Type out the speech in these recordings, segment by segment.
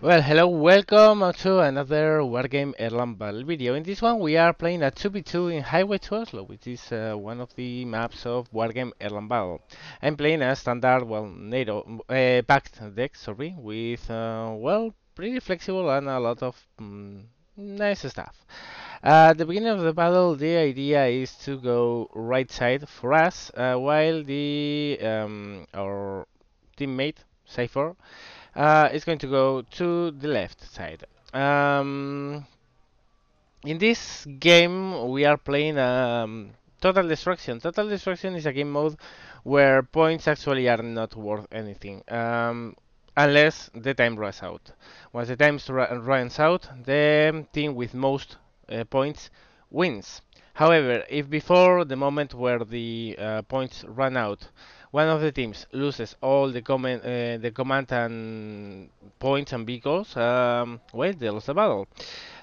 Well, hello, welcome to another Wargame Airland battle video. In this one, we are playing a 2v2 in Highway to Oslo, which is one of the maps of Wargame Airland battle. I'm playing a standard, well, NATO packed deck, sorry, with well, pretty flexible and a lot of nice stuff. At the beginning of the battle, the idea is to go right side for us, while the our teammate Cypher is going to go to the left side. Um, in this game, we are playing Total Destruction. Total Destruction is a game mode where points actually are not worth anything, unless the time runs out. Once the time runs out, the team with most points wins. However, if before the moment where the points run out, one of the teams loses all the command and points and vehicles, well, they lost the battle.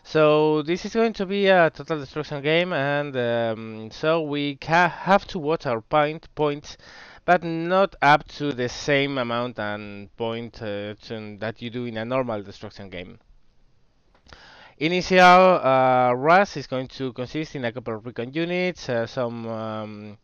So this is going to be a total destruction game, and so we have to watch our points, but not up to the same amount and point that you do in a normal destruction game. Initial rush is going to consist in a couple of recon units, some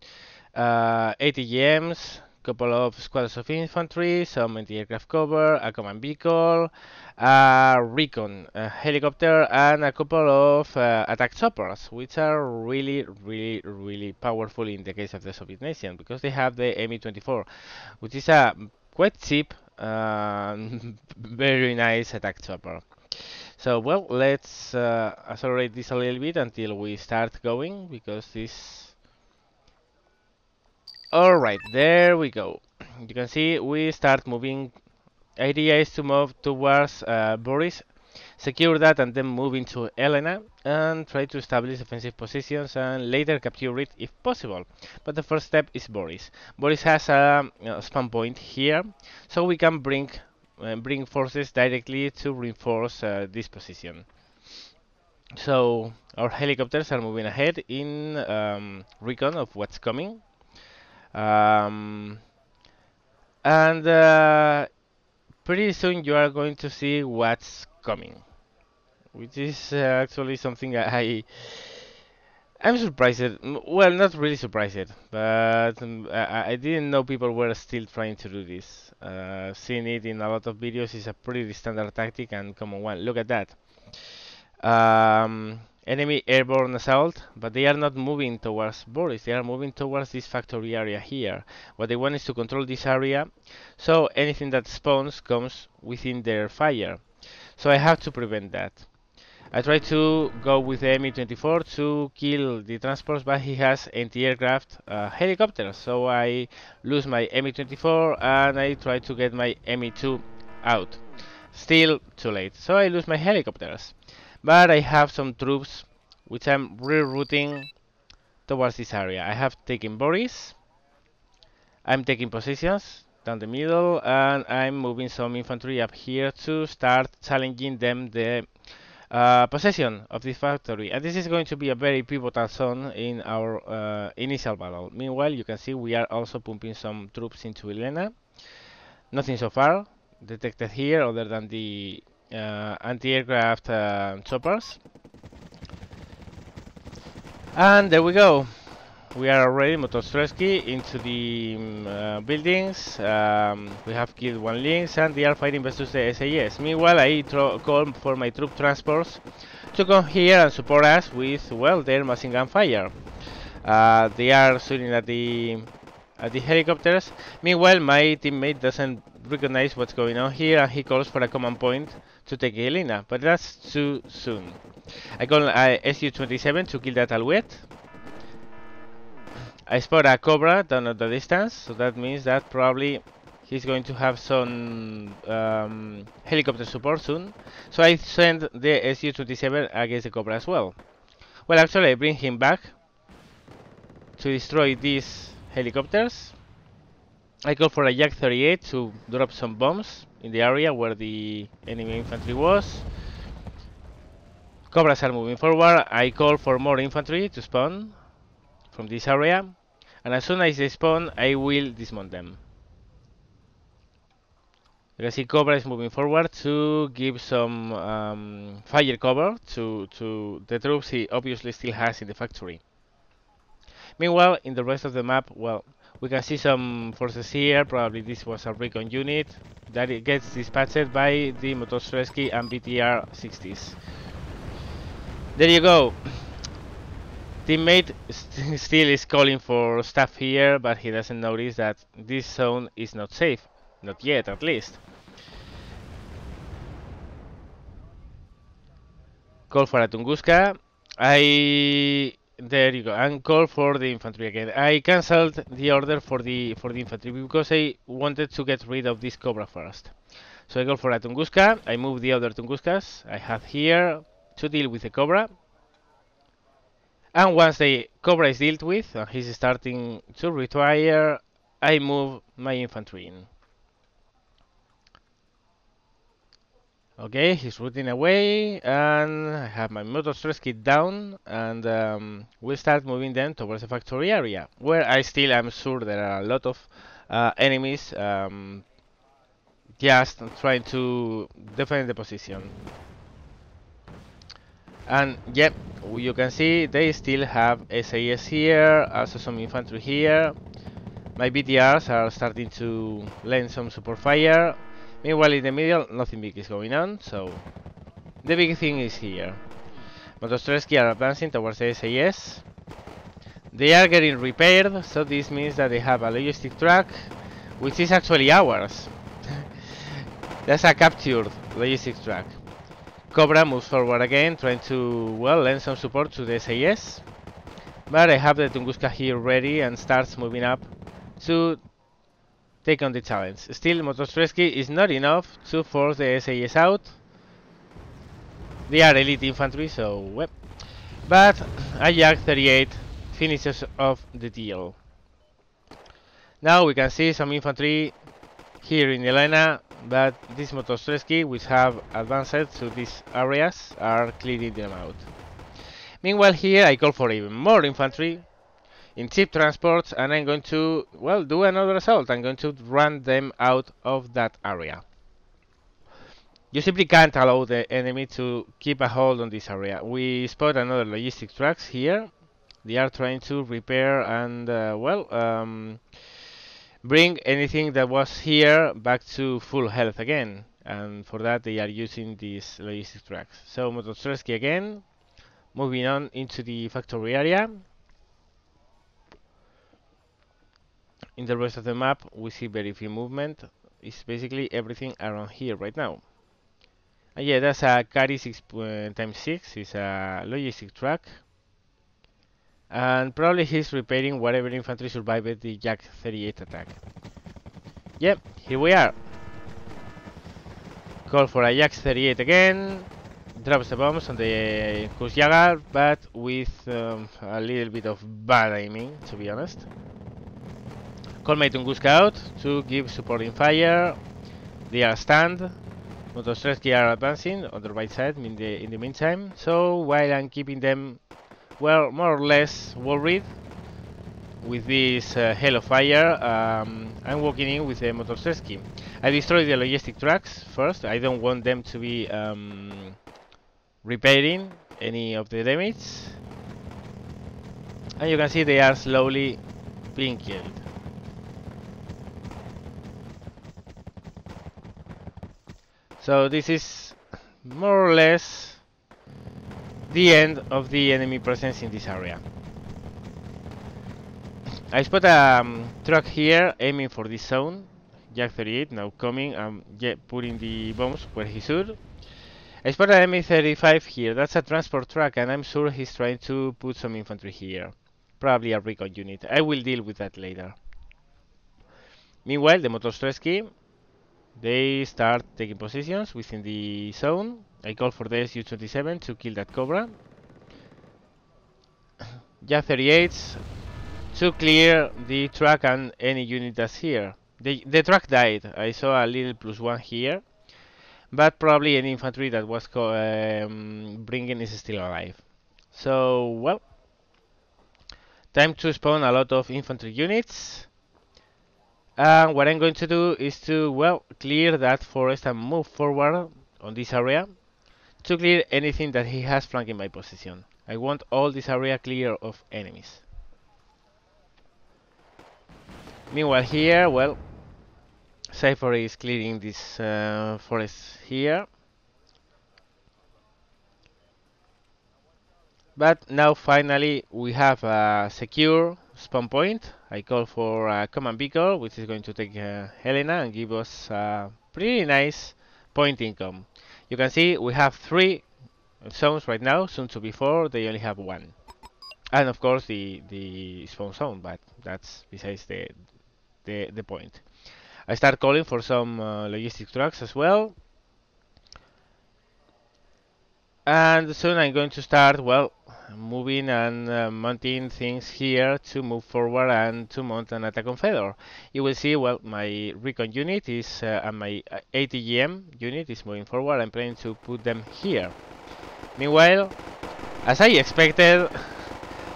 ATGMs, couple of squads of infantry, some anti-aircraft cover, a command vehicle, a recon a helicopter, and a couple of attack choppers, which are really powerful in the case of the Soviet nation, because they have the Mi-24, which is a quite cheap, very nice attack chopper. So, well, let's accelerate this a little bit until we start going, because this... Alright, there we go. You can see we start moving. Idea is to move towards Boris, secure that, and then move into Elena and try to establish offensive positions and later capture it if possible. But the first step is Boris. Boris has a spawn point here, so we can bring forces directly to reinforce this position. So our helicopters are moving ahead in recon of what's coming. And pretty soon you are going to see what's coming, which is actually something I'm surprised. Well, not really surprised, but I didn't know people were still trying to do this. Seeing it in a lot of videos is a pretty standard tactic and common one. Look at that. Enemy airborne assault, but they are not moving towards Boris, they are moving towards this factory area here. What they want is to control this area, so anything that spawns comes within their fire. So I have to prevent that. I try to go with the Mi-24 to kill the transports, but he has anti-aircraft helicopters, so I lose my Mi-24 and I try to get my Mi-2 out. Still too late, so I lose my helicopters. But I have some troops which I'm rerouting towards this area. I have taken Boris, I'm taking positions down the middle, and I'm moving some infantry up here to start challenging them the possession of this factory. And this is going to be a very pivotal zone in our initial battle. Meanwhile, you can see we are also pumping some troops into Elena. Nothing so far detected here other than the anti-aircraft choppers. And there we go. We are already Motostresky into the buildings. We have killed one Lynx and they are fighting versus the SAS. Meanwhile, I call for my troop transports to come here and support us with, well, their machine gun fire. They are shooting at the helicopters. Meanwhile, my teammate doesn't recognize what's going on here and he calls for a command point to take Elena, but that's too soon. I call Su-27 to kill that Alouette. I spot a Cobra down at the distance, so that means that probably he's going to have some helicopter support soon. So I send the Su-27 against the Cobra as well. Well, actually I bring him back to destroy these helicopters. I call for a Yak 38 to drop some bombs in the area where the enemy infantry was. Cobras are moving forward. I call for more infantry to spawn from this area, and as soon as they spawn, I will dismount them. You can see Cobra is moving forward to give some fire cover to the troops he obviously still has in the factory. Meanwhile, in the rest of the map, well, we can see some forces here. Probably this was a recon unit that it gets dispatched by the Motostrzewski and BTR 60s. There you go. Teammate still is calling for stuff here, but he doesn't notice that this zone is not safe. Not yet, at least. Call for a Tunguska. There you go. And call for the infantry again. I cancelled the order for the infantry because I wanted to get rid of this Cobra first. So I go for a Tunguska. I move the other Tunguskas I have here to deal with the Cobra. And once the Cobra is dealt with, and he's starting to retire, I move my infantry in. Okay, he's rooting away, and I have my Motostrzewski down, and we'll start moving them towards the factory area, where I still am sure there are a lot of enemies just trying to defend the position. And yep, you can see they still have SAS here, also some infantry here. My BTRs are starting to lend some support fire. Meanwhile, in the middle, nothing big is going on, so the big thing is here. Motostrzewski are advancing towards the SAS. They are getting repaired, so this means that they have a logistic truck, which is actually ours. That's a captured logistic truck. Cobra moves forward again, trying to, well, lend some support to the SAS. But I have the Tunguska here ready and starts moving up to take on the challenge. Still, Motostrzewski is not enough to force the SAS out. They are elite infantry, so well. But a Jag 38 finishes off the deal. Now we can see some infantry here in Elena, but these Motostrzewski, which have advanced to these areas, are clearing them out. Meanwhile here I call for even more infantry in cheap transports, and I'm going to, well, do another assault. I'm going to run them out of that area. You simply can't allow the enemy to keep a hold on this area. We spot another logistic trucks here. They are trying to repair and, bring anything that was here back to full health again. And for that they are using these logistic trucks. So Motostrzewski again, moving on into the factory area. In the rest of the map we see very few movement. It's basically everything around here right now. And yeah, that's a Carry 6x6, it's a logistic truck. And probably he's repairing whatever infantry survived the Jak 38 attack. Yep, here we are. Call for a Jak 38 again. Drops the bombs on the Kursjager, but with a little bit of bad aiming, to be honest. Call my Tunguska out to give supporting fire. They are stunned. Motostrzewski are advancing on the right side in the meantime. So while I'm keeping them, well, more or less worried with this hail of fire, I'm walking in with the Motostrzewski. I destroy the logistic trucks first. I don't want them to be repairing any of the damage. And you can see they are slowly being killed. So this is more or less the end of the enemy presence in this area. I spot a truck here aiming for this zone. Jak 38 now coming and putting the bombs where he should. I spot an ME-35 here. That's a transport truck, and I'm sure he's trying to put some infantry here. Probably a recon unit. I will deal with that later. Meanwhile, the Motostrzewski, they start taking positions within the zone. I call for the Su-27 to kill that Cobra. Jak 38s to clear the truck and any unit that's here. The truck died. I saw a little +1 here, but probably any infantry that was bringing is still alive. So, well, time to spawn a lot of infantry units. And what I'm going to do is to, well, clear that forest and move forward on this area to clear anything that he has flanking my position. I want all this area clear of enemies. Meanwhile here, well, Cypher is clearing this forest here. But now finally we have a secure spawn point. I call for a command vehicle, which is going to take Elena and give us a pretty nice point income. You can see we have 3 zones right now, soon to be 4, they only have 1. And of course the spawn zone, but that's besides the point. I start calling for some logistic trucks as well. And soon I'm going to start, well, moving and mounting things here to move forward and to mount an attack on Feodora. You will see, well, my recon unit is and my ATGM unit is moving forward. I'm planning to put them here. Meanwhile, as I expected,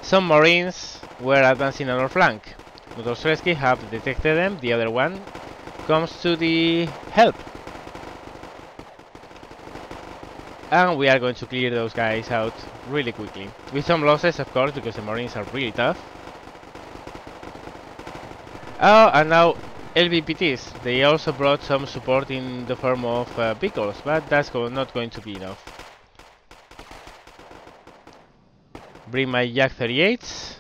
some Marines were advancing on our flank. Motorstreski have detected them, the other one comes to the help. And we are going to clear those guys out really quickly. With some losses, of course, because the Marines are really tough. Oh, and now LVPTs. They also brought some support in the form of vehicles, but that's not going to be enough. Bring my Yak 38s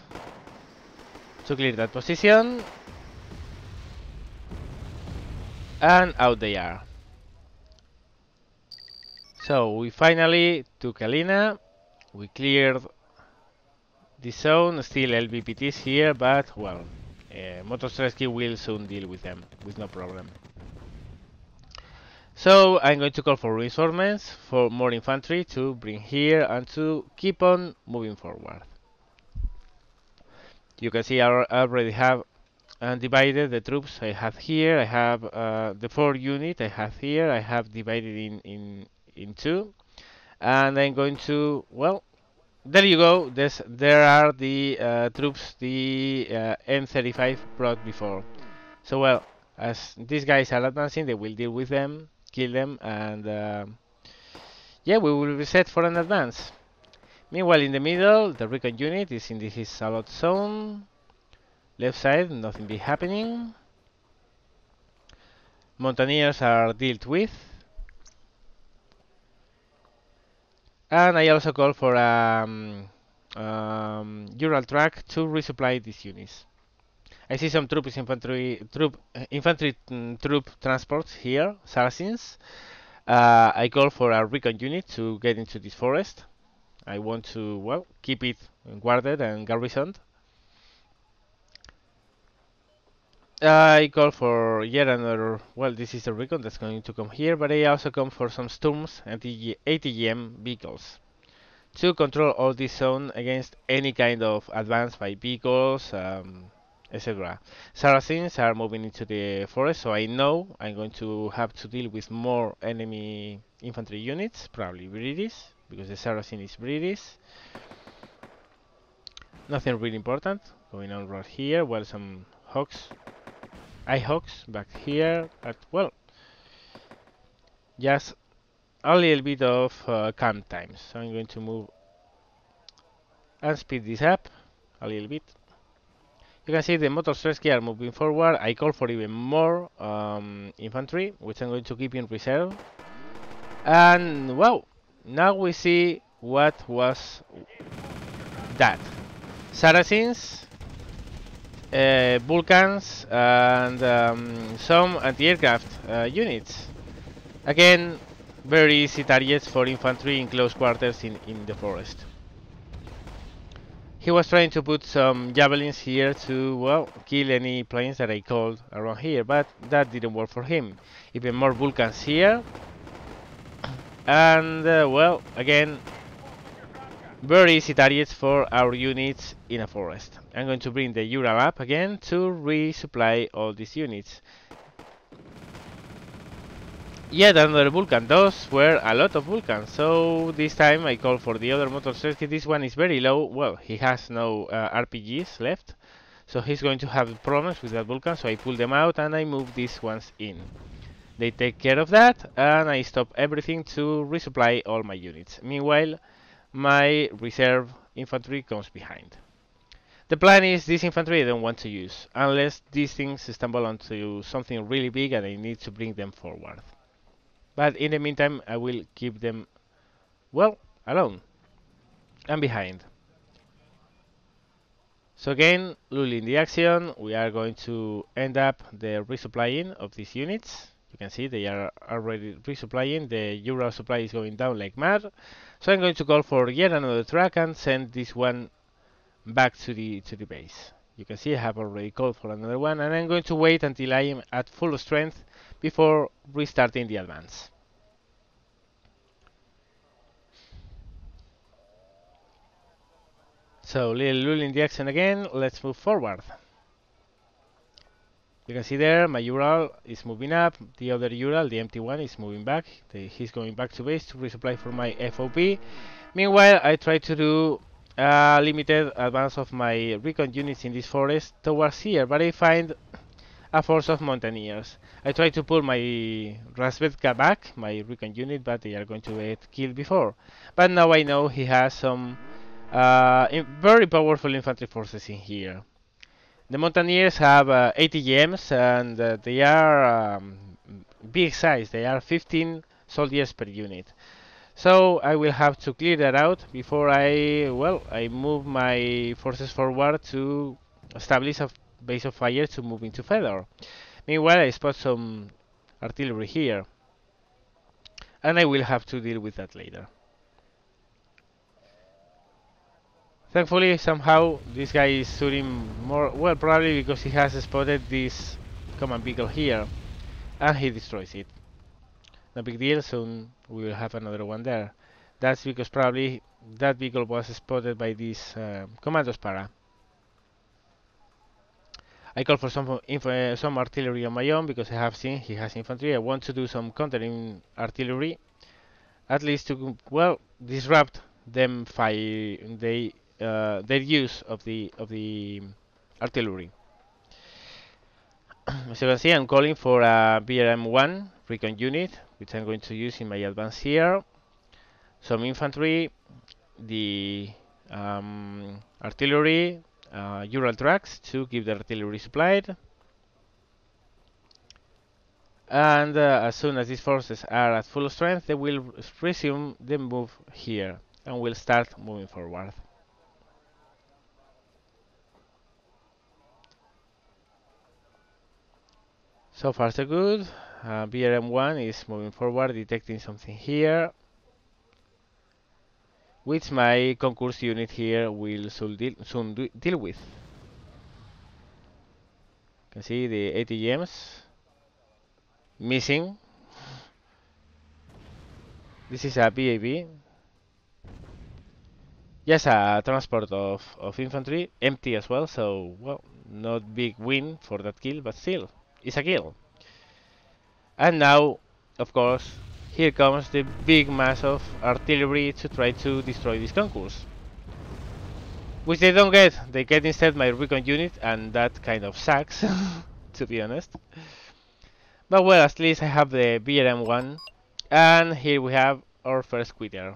to clear that position. And out they are. So we finally took Elena, we cleared the zone, still LVPTs here, but well, Motorstreski will soon deal with them, with no problem. So I'm going to call for reinforcements, for more infantry to bring here and to keep on moving forward. You can see I already have divided the troops I have here. I have the 4 unit I have here, I have divided in 2, and I'm going to, well, there you go. There are the troops the M35 brought before. So well, as these guys are advancing, they will deal with them, kill them, and yeah, we will be set for an advance. Meanwhile, in the middle, the recon unit is in his salot zone. Left side, nothing be happening. Mountaineers are dealt with. And I also call for Ural track to resupply these units. I see some infantry troop transports here, Saracens. I call for a recon unit to get into this forest. I want to, well, keep it guarded and garrisoned. I call for yet another, well, this is the recon that's going to come here, but I also come for some Storms and the ATGM vehicles to control all this zone against any kind of advance by vehicles, etc. Saracens are moving into the forest, so I know I'm going to have to deal with more enemy infantry units, probably British, because the Saracen is British. Nothing really important going on right here. Well, some Hawks. Hawks back here, but well, just a little bit of calm times. So I'm going to move and speed this up a little bit. You can see the Motorstreski are moving forward. I call for even more infantry, which I'm going to keep in reserve. And well, now we see what was that. Saracens, Vulcans, and some anti-aircraft units. Again, very easy targets for infantry in close quarters in the forest. He was trying to put some javelins here to, well, kill any planes that I called around here, but that didn't work for him. Even more Vulcans here. And, well, again, very easy targets for our units in a forest. I'm going to bring the Ural up again to resupply all these units. Yet another Vulcan. Those were a lot of Vulcans. So this time I call for the other Motorstreski. This one is very low. Well, he has no RPGs left. So he's going to have problems with that Vulcan, so I pull them out and I move these ones in. They take care of that, and I stop everything to resupply all my units. Meanwhile, my reserve infantry comes behind. The plan is this infantry I don't want to use, unless these things stumble onto something really big and I need to bring them forward. But in the meantime, I will keep them, well, alone and behind. So again, lulling the action, we are going to end up the resupplying of these units. You can see they are already resupplying. The Euro supply is going down like mad. So I'm going to call for yet another truck and send this one back to the base. You can see I have already called for another one, and I'm going to wait until I am at full strength before restarting the advance. So little lulling the action again. Let's move forward. You can see there my Ural is moving up, the other Ural, the empty one, is moving back. He's going back to base to resupply for my FOP. Meanwhile, I try to do a limited advance of my recon units in this forest towards here, but I find a force of mountaineers. I try to pull my Razvedka back, my recon unit, but they are going to get killed before. But now I know he has some very powerful infantry forces in here. The Mountaineers have 80 gems and they are big size. They are 15 soldiers per unit. So I will have to clear that out before I move my forces forward to establish a base of fire to move into Fedor. Meanwhile, I spot some artillery here, and I will have to deal with that later. Thankfully, somehow this guy is shooting more, well, probably because he has spotted this command vehicle here, and he destroys it. No big deal, soon we will have another one there. That's because probably that vehicle was spotted by this commandos para. I call for some artillery on my own because I have seen he has infantry. I want to do some countering artillery, at least to, well, disrupt them their use of the artillery. As you can see, I'm calling for a BRM-1 recon unit, which I'm going to use in my advance here. Some infantry, the artillery, Ural trucks to keep the artillery supplied. And as soon as these forces are at full strength, they will resume the move here and will start moving forward. So far so good. BRM-1 is moving forward, detecting something here, which my concourse unit here will soon deal with. You can see the ATGMs missing. This is a BAB. Yes, a transport of infantry, empty as well, so, well, not big win for that kill, but still, it's a kill. And now, of course, here comes the big mass of artillery to try to destroy this concourse. Which they don't get, they get instead my recon unit, and that kind of sucks, to be honest. But well, at least I have the BRM-1, and here we have our first quitter.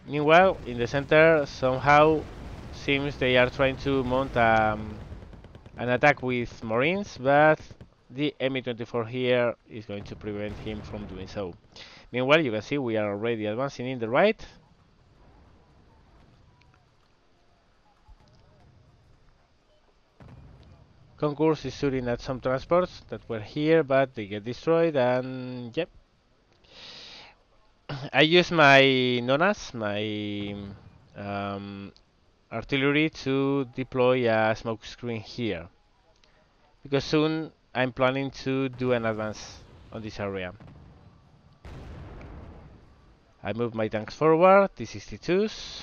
Meanwhile, in the center, somehow seems they are trying to mount an attack with Marines, but the Mi-24 here is going to prevent him from doing so. Meanwhile, you can see we are already advancing in the right. Concourse is shooting at some transports that were here, but they get destroyed, and yep. I use my Nonas, my artillery, to deploy a smoke screen here, because soon I'm planning to do an advance on this area. I move my tanks forward, T-62s.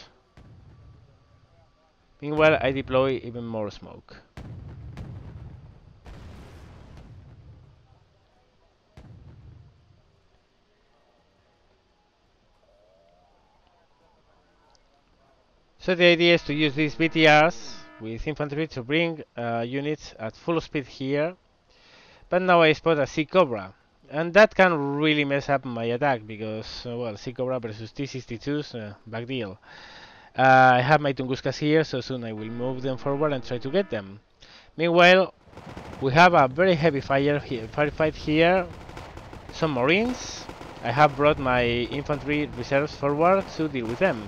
Meanwhile, I deploy even more smoke. So the idea is to use these BTRs with infantry to bring units at full speed here. But now I spot a Sea Cobra, and that can really mess up my attack because, well, Sea Cobra versus T-62s, big deal. I have my Tunguskas here, so soon I will move them forward and try to get them. Meanwhile, we have a very heavy firefight here. Some Marines. I have brought my infantry reserves forward to deal with them.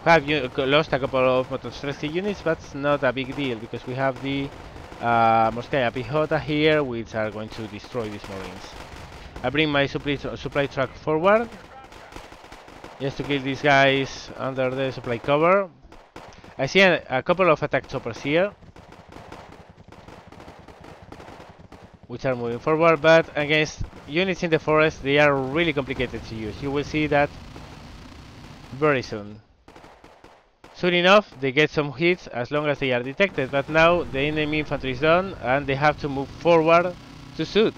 We have lost a couple of motostreltsy units, but it's not a big deal because we have the Morskaya Pihota here, which are going to destroy these Marines. I bring my supply truck forward just to kill these guys under the supply cover. I see a couple of attack choppers here, which are moving forward, but against units in the forest, they are really complicated to use. You will see that very soon. Soon enough, they get some hits as long as they are detected, but now the enemy infantry is done and they have to move forward to shoot.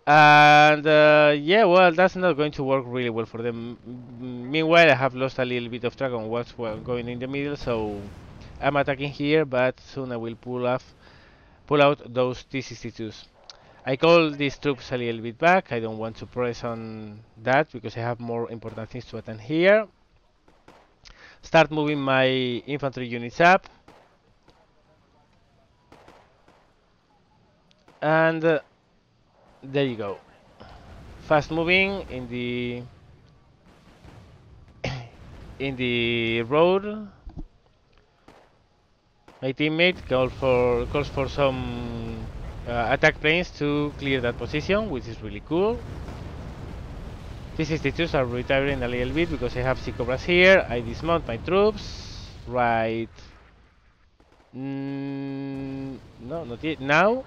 And yeah, well, that's not going to work really well for them. Meanwhile, I have lost a little bit of track on what's going in the middle, so I'm attacking here, but soon I will pull out those T-62s. I call these troops a little bit back. I don't want to press on that because I have more important things to attend here. Start moving my infantry units up. And there you go. Fast moving in the road. My teammate calls for some attack planes to clear that position, which is really cool. T-62s are retiring a little bit because I have Sea Cobras here. I dismount my troops. Right. No, not yet. Now.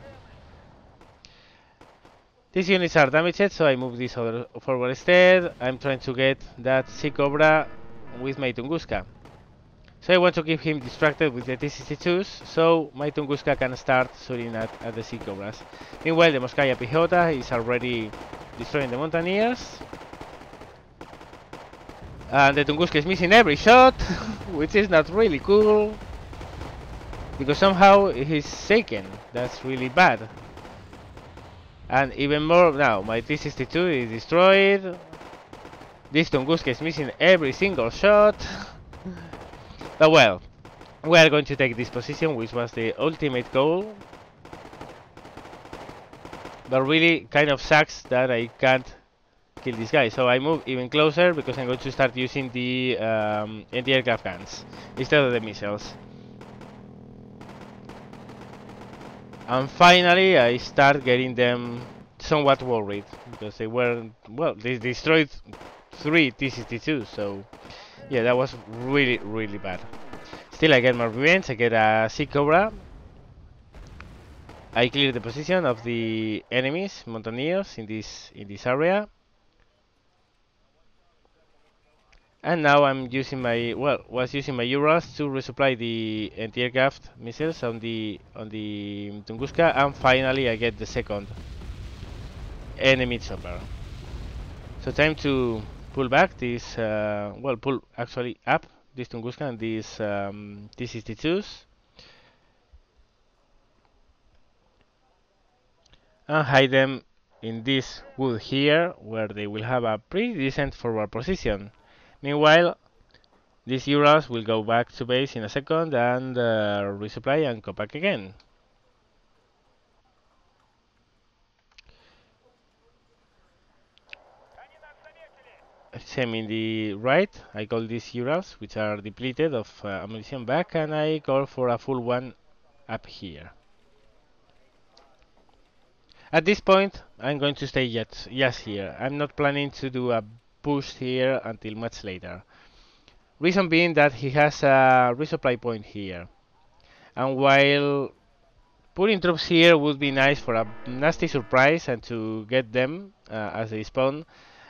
These units are damaged, so I move this other forward instead. I'm trying to get that Sea Cobra with my Tunguska. So I want to keep him distracted with the T-62s, so my Tunguska can start shooting at the Sea Cobras. Meanwhile, the Morskaya Pihota is already destroying the Mountaineers. And the Tunguska is missing every shot, which is not really cool. Because somehow he's shaken. That's really bad. And even more now, my T-62 is destroyed. This Tunguska is missing every single shot. But well, we are going to take this position, which was the ultimate goal. But really kind of sucks that I can't kill this guy. So I move even closer because I'm going to start using the anti-aircraft guns instead of the missiles. And finally, I start getting them somewhat worried because they were, well, they destroyed 3 T-62s, so yeah, that was really, really bad. Still, I get my revenge. I get a Sea Cobra. I clear the position of the enemies, Mountaineers, in this area. And now I'm using my, was using my Urals to resupply the anti-aircraft missiles on the Tunguska, and finally I get the second enemy chopper. So time to pull back this, pull actually up this Tunguska and these T-62s. And hide them in this wood here, where they will have a pretty decent forward position. Meanwhile, these Urals will go back to base in a second and resupply and come back again. Same in the right, I call these Urals, which are depleted of ammunition, back, and I call for a full one up here. At this point, I'm going to stay just here. I'm not planning to do a push here until much later. Reason being that he has a resupply point here. And while putting troops here would be nice for a nasty surprise and to get them as they spawn,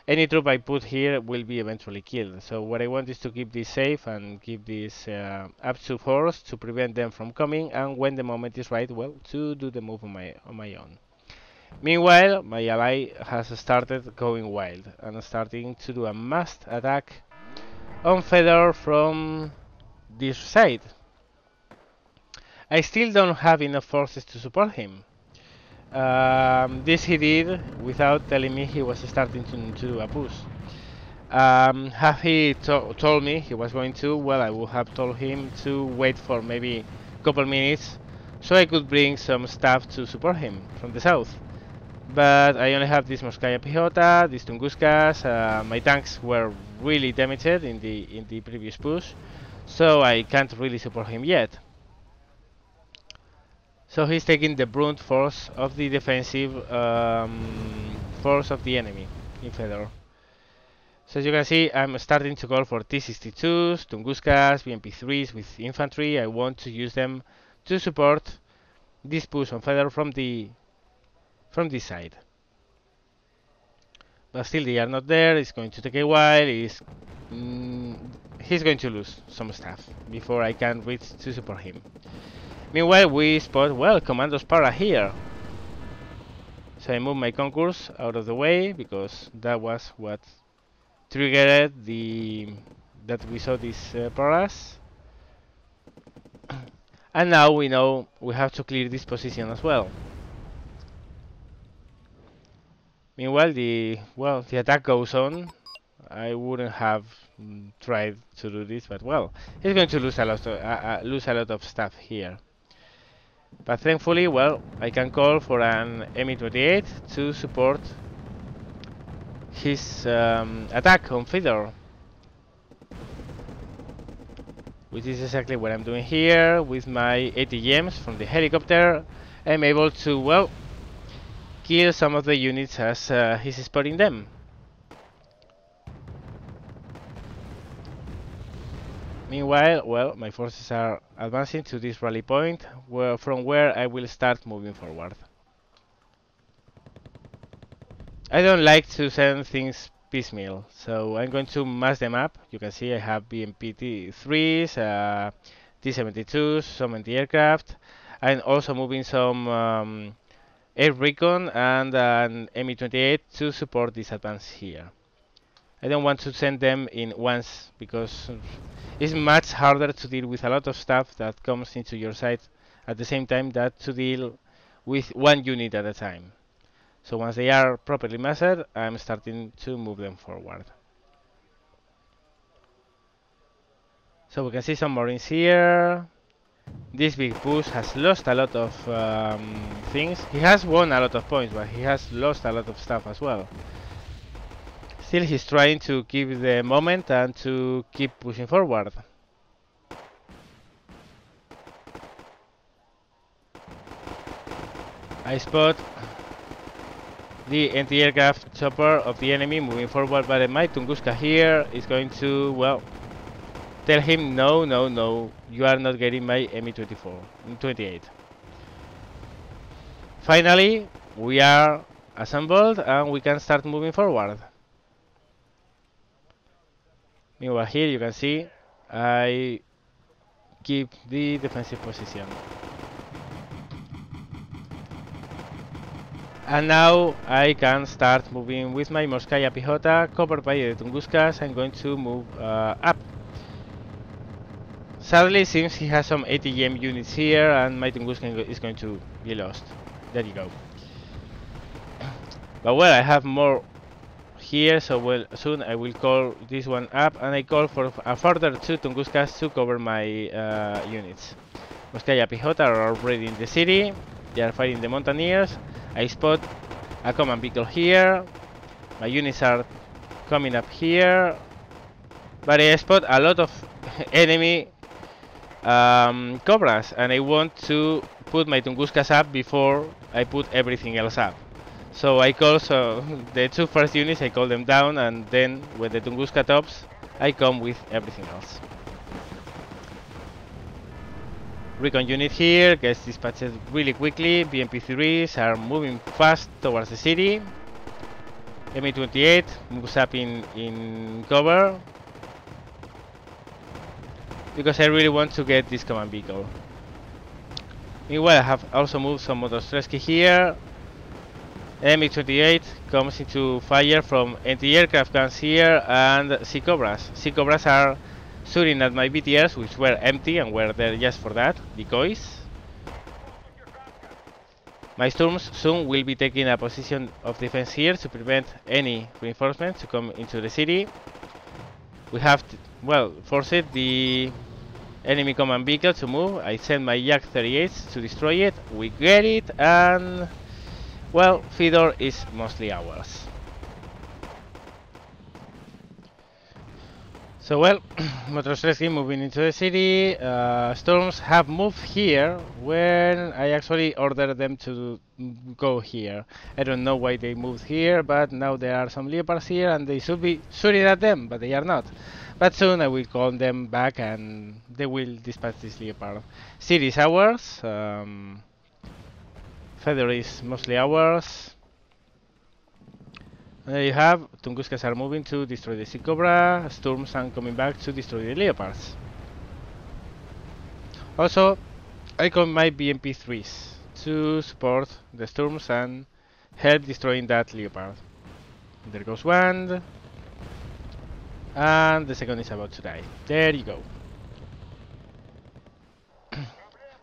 any troop I put here will be eventually killed. So what I want is to keep this safe and keep this up to force to prevent them from coming, and when the moment is right, well, to do the move on my own. Meanwhile, my ally has started going wild and starting to do a massed attack on Fedor from this side. I still don't have enough forces to support him. This he did without telling me he was starting to do a push. Had he told me he was going to, well, I would have told him to wait for maybe a couple minutes so I could bring some stuff to support him from the south. But I only have this Morskaya Pehota, these Tunguskas. My tanks were really damaged in the previous push, so I can't really support him yet. So he's taking the brunt force of the defensive force of the enemy in Fedor. So as you can see, I'm starting to call for T-62s, Tunguskas, BMP-3s with infantry. I want to use them to support this push on Fedor from this side. But still they are not there. It's going to take a while. He's going to lose some stuff before I can reach to support him. Meanwhile, we spot, well, Commandos Para here. So I move my concourse out of the way because that was what triggered that we saw these paras. And now we know we have to clear this position as well. Meanwhile, the attack goes on. I wouldn't have tried to do this, but well, he's going to lose a lot of stuff here. But thankfully, well, I can call for an Mi-28 to support his attack on Fedor, which is exactly what I'm doing here with my ATGMs from the helicopter. I'm able to, well, kill some of the units as he's spotting them. Meanwhile, well, my forces are advancing to this rally point, from where I will start moving forward. I don't like to send things piecemeal, so I'm going to mass them up. You can see I have BMP-3s, T-72s, some anti-aircraft. I'm also moving some air recon and an Mi-28 to support this advance here. I don't want to send them in once because it's much harder to deal with a lot of stuff that comes into your site at the same time than to deal with one unit at a time. So once they are properly mastered, I'm starting to move them forward. So we can see some Marines here. This big push has lost a lot of things. He has won a lot of points, but he has lost a lot of stuff as well. Still, he's trying to keep the moment and to keep pushing forward. I spot the anti-aircraft chopper of the enemy moving forward, but my Tunguska here is going to, well, tell him no, no, no, you are not getting my Mi-28. Finally, we are assembled and we can start moving forward. Meanwhile, here you can see I keep the defensive position. And now I can start moving with my Morskaya Pehota, covered by the Tunguskas. I'm going to move up. Sadly, since he has some ATGM units here, and my Tunguska is going to be lost. There you go. But well, I have more here, so well, soon I will call this one up, and I call for a further 2 Tunguskas to cover my units. Morskaya Pehota are already in the city. They are fighting the mountaineers. I spot a command vehicle here. My units are coming up here, but I spot a lot of enemy Cobras, and I want to put my Tunguskas up before I put everything else up. So I call the 2 first units, I call them down, and then when the Tunguska tops, I come with everything else. Recon unit here gets dispatched really quickly. BMP-3s are moving fast towards the city. Mi-28 moves up in cover because I really want to get this command vehicle. Meanwhile, I have also moved some Motostreski here. Mi-28 comes into fire from anti-aircraft guns here and Sea Cobras. Sea Cobras are shooting at my BTRs, which were empty and were there just for that, decoys. My Storms soon will be taking a position of defense here to prevent any reinforcements to come into the city. We have, well, forced the enemy command vehicle to move. I send my Yak 38s to destroy it. We get it, and well, Feodora is mostly ours. So well, Motorstresky moving into the city. Storms have moved here when I actually ordered them to go here. I don't know why they moved here, but now there are some leopards here and they should be shooting at them, but they are not. But soon I will call them back and they will dispatch this leopard. City is ours. Feather is mostly ours. And there you have, Tunguskas are moving to destroy the Sea Cobra, Storms are coming back to destroy the Leopards. Also, I call my BMP-3s to support the Storms and help destroying that Leopard. There goes one, and the second is about to die. There you go.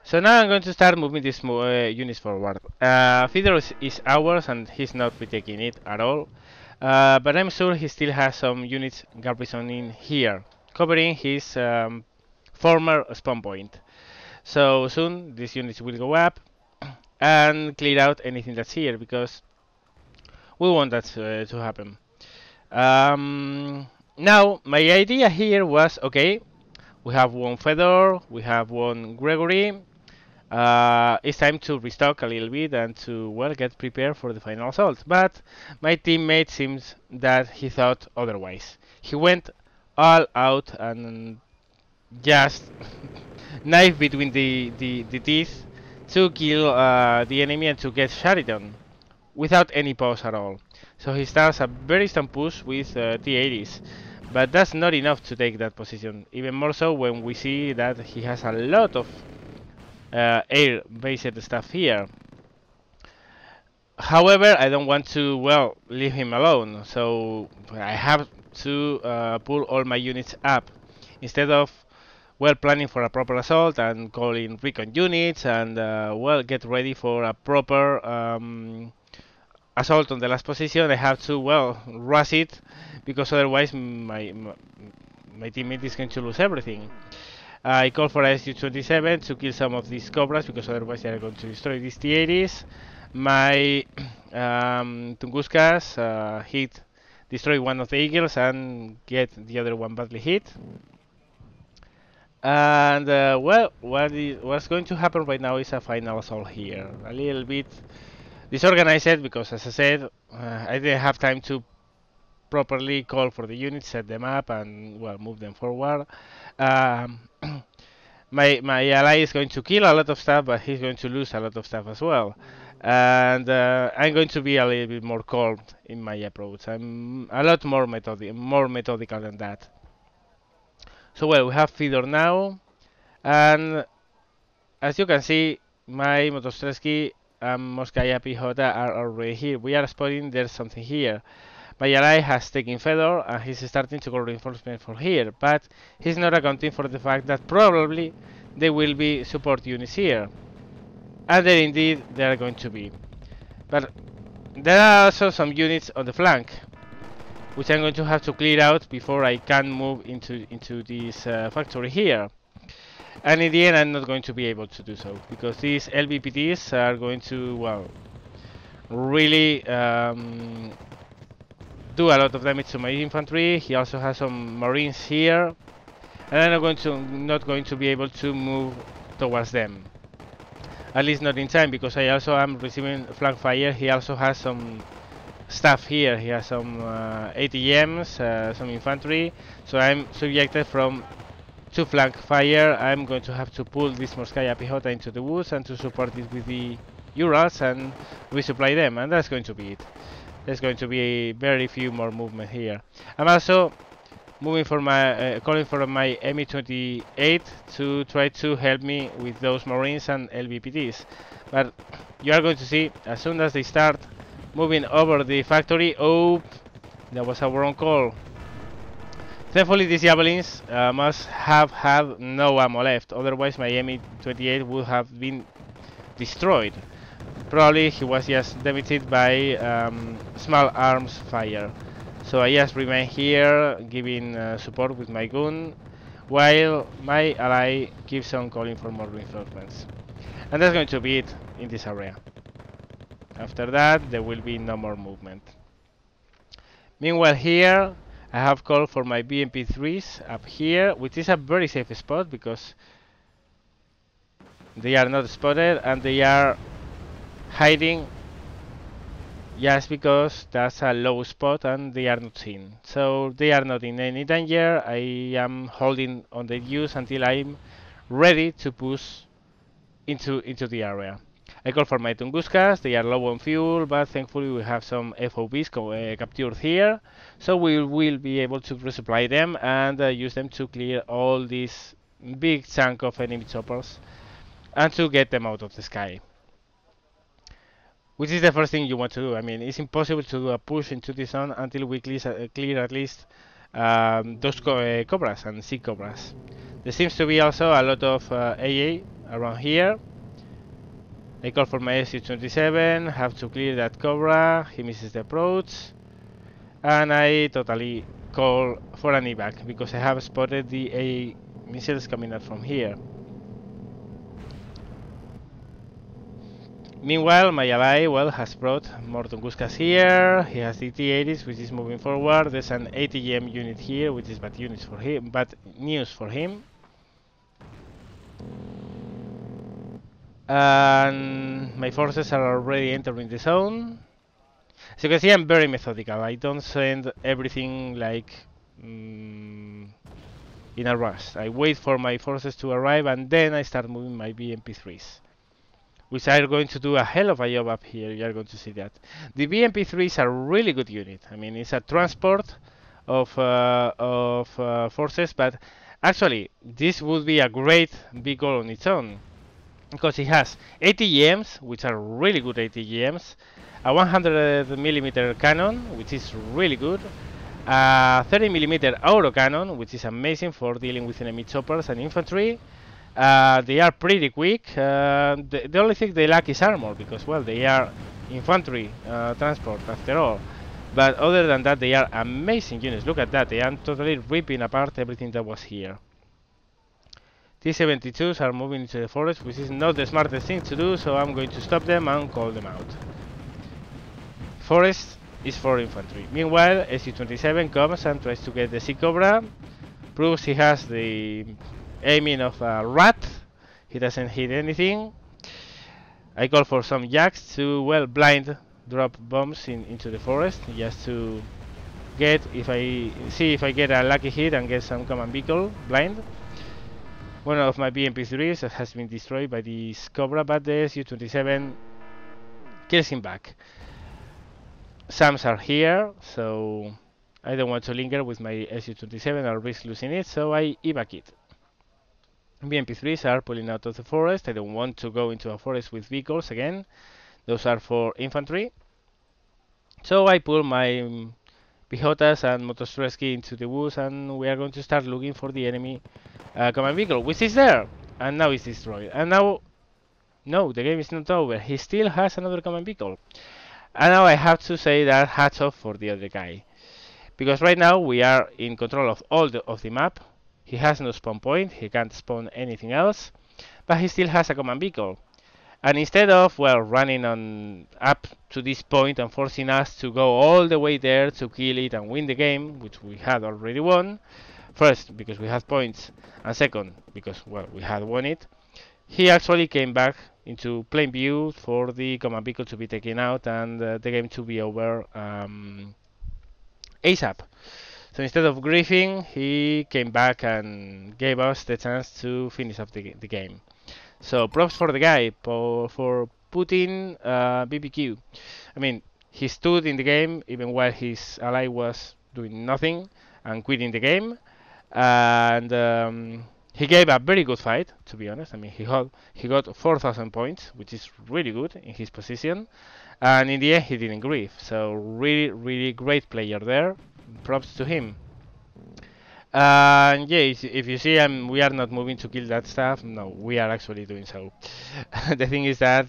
So now I'm going to start moving these units forward. Feodora is ours and he's not retaking it at all. But I'm sure he still has some units garrisoning here, covering his former spawn point. So soon these units will go up and clear out anything that's here, because we want that to happen. Now, my idea here was, okay, we have one Fedor, we have one Gregory. It's time to restock a little bit and to, well, get prepared for the final assault. But my teammate seems that he thought otherwise. He went all out and just knife between the teeth to kill the enemy and to get Sharidan without any pause at all. So he starts a very strong push with T-80s. But that's not enough to take that position. Even more so when we see that he has a lot of air-based stuff here. However, I don't want to, well, leave him alone, so I have to pull all my units up instead of, well, planning for a proper assault and calling recon units and, well, get ready for a proper assault on the last position. I have to, well, rush it, because otherwise my teammate is going to lose everything. I call for a SU-27 to kill some of these Cobras, because otherwise they are going to destroy these T-80s. My Tunguskas destroy one of the Eagles and get the other one badly hit. And well, what's going to happen right now is a final assault here. A little bit disorganized, because as I said, I didn't have time to properly call for the units, set them up, and, well, move them forward. My ally is going to kill a lot of stuff, but he's going to lose a lot of stuff as well. And I'm going to be a little bit more calm in my approach. I'm a lot more methodical than that. So, well, we have Feodora now, and as you can see, my Motostreski and Moskaya Pihota are already here. We are spotting there's something here. My ally has taken Fedor and he's starting to go reinforcement for here, but he's not accounting for the fact that probably there will be support units here. And there indeed there are going to be. But there are also some units on the flank, which I'm going to have to clear out before I can move into this factory here. And in the end I'm not going to be able to do so, because these LVPTs are going to, well, really do a lot of damage to my infantry. He also has some marines here, and I'm not going to be able to move towards them, at least not in time, because I also am receiving flank fire. He also has some stuff here. He has some ATMs, some infantry, so I'm subjected from to flank fire. I'm going to have to pull this Morskaya Pihota into the woods and to support it with the Urals and resupply them, and that's going to be it. There's going to be very few more movement here. I'm also moving for my calling for my Mi-28 to try to help me with those Marines and LVPTs. But you are going to see, as soon as they start moving over the factory. Oh, that was a wrong call. Thankfully, these javelins must have had no ammo left, otherwise my Mi-28 would have been destroyed. Probably he was just damaged by small arms fire. So I just remain here, giving support with my gun, while my ally keeps on calling for more reinforcements. And that's going to be it in this area. After that, there will be no more movement. Meanwhile here, I have called for my BMP3s up here, which is a very safe spot because they are not spotted and they are hiding just because that's a low spot and they are not seen. So they are not in any danger. I am holding on the use until I'm ready to push into the area. I call for my Tunguskas, they are low on fuel, but thankfully we have some FOBs captured here, so we will be able to resupply them and use them to clear all these big chunk of enemy choppers and to get them out of the sky. Which is the first thing you want to do. I mean, it's impossible to do a push into the zone until we clear at least those cobras and sea cobras. There seems to be also a lot of AA around here. I call for my SU-27, have to clear that cobra, he misses the approach, and I totally call for an evac because I have spotted the AA missiles coming out from here. Meanwhile, my ally, well, has brought more Tunguskas here. He has the T-80s, which is moving forward. There's an ATGM unit here, which is bad news for him. And my forces are already entering the zone. As you can see, I'm very methodical. I don't send everything like in a rush. I wait for my forces to arrive and then I start moving my BMP3s, which are going to do a hell of a job up here. You are going to see that. The BMP3 is a really good unit. I mean, it's a transport of forces, but actually, this would be a great vehicle on its own because it has ATGMs, which are really good ATGMs, a 100mm cannon, which is really good, a 30mm autocannon, which is amazing for dealing with enemy choppers and infantry. They are pretty quick. The only thing they lack is armor because, well, they are infantry transport after all. But other than that, they are amazing units. Look at that. They are totally ripping apart everything that was here. T-72s are moving into the forest, which is not the smartest thing to do, so I'm going to stop them and call them out. Forest is for infantry. Meanwhile, SU-27 comes and tries to get the Sea Cobra. Proves he has the aiming of a rat. He doesn't hit anything. I call for some jacks to, well, blind drop bombs into the forest just to get, if I get a lucky hit and get some command vehicle blind. One of my BMP3s has been destroyed by this Cobra, but the SU-27 kills him back. SAMs are here, so I don't want to linger with my SU-27 or risk losing it, so I evac it. BMP3s are pulling out of the forest. I don't want to go into a forest with vehicles again. Those are for infantry. So I pull my Pijotas and Motostreski into the woods and we are going to start looking for the enemy command vehicle, which is there. And now it's destroyed. And now, no, the game is not over. He still has another command vehicle. And now I have to say that hats off for the other guy. Because right now we are in control of all of the map. He has no spawn point, he can't spawn anything else, but he still has a command vehicle. And instead of, well, running on up to this point and forcing us to go all the way there to kill it and win the game, which we had already won, first, because we had points, and second, because, well, we had won it, he actually came back into plain view for the command vehicle to be taken out and the game to be over ASAP. So instead of griefing, he came back and gave us the chance to finish up the game. So props for the guy for putting BBQ. I mean, he stood in the game even while his ally was doing nothing and quitting the game. And He gave a very good fight, to be honest. I mean, he got 4,000 points, which is really good in his position, and in the end he didn't grieve. So really, really great player there. Props to him. And yeah, if you see, we are not moving to kill that stuff. No, we are actually doing so. The thing is that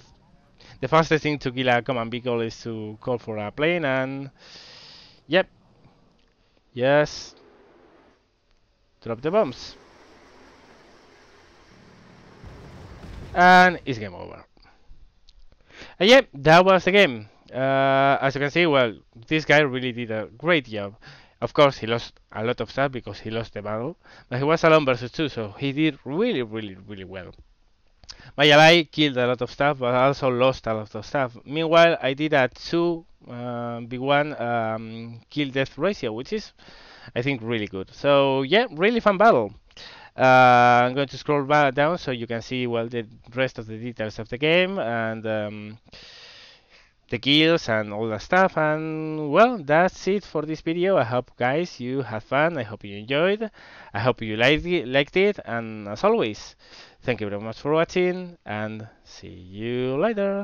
the fastest thing to kill a command vehicle is to call for a plane, and yep, yes, drop the bombs, and it's game over. And yep, that was the game. As you can see, well, this guy really did a great job. Of course, he lost a lot of stuff because he lost the battle, but he was alone versus 2, so he did really, really, really well. My ally killed a lot of stuff, but also lost a lot of stuff. Meanwhile, I did a 2v1 kill death ratio, which is, I think, really good. So yeah, really fun battle. I'm going to scroll back down so you can see, well, the rest of the details of the game and the kills and all that stuff. And well, that's it for this video. I hope, guys, you had fun. I hope you enjoyed. I hope you liked it. And as always, thank you very much for watching, and see you later.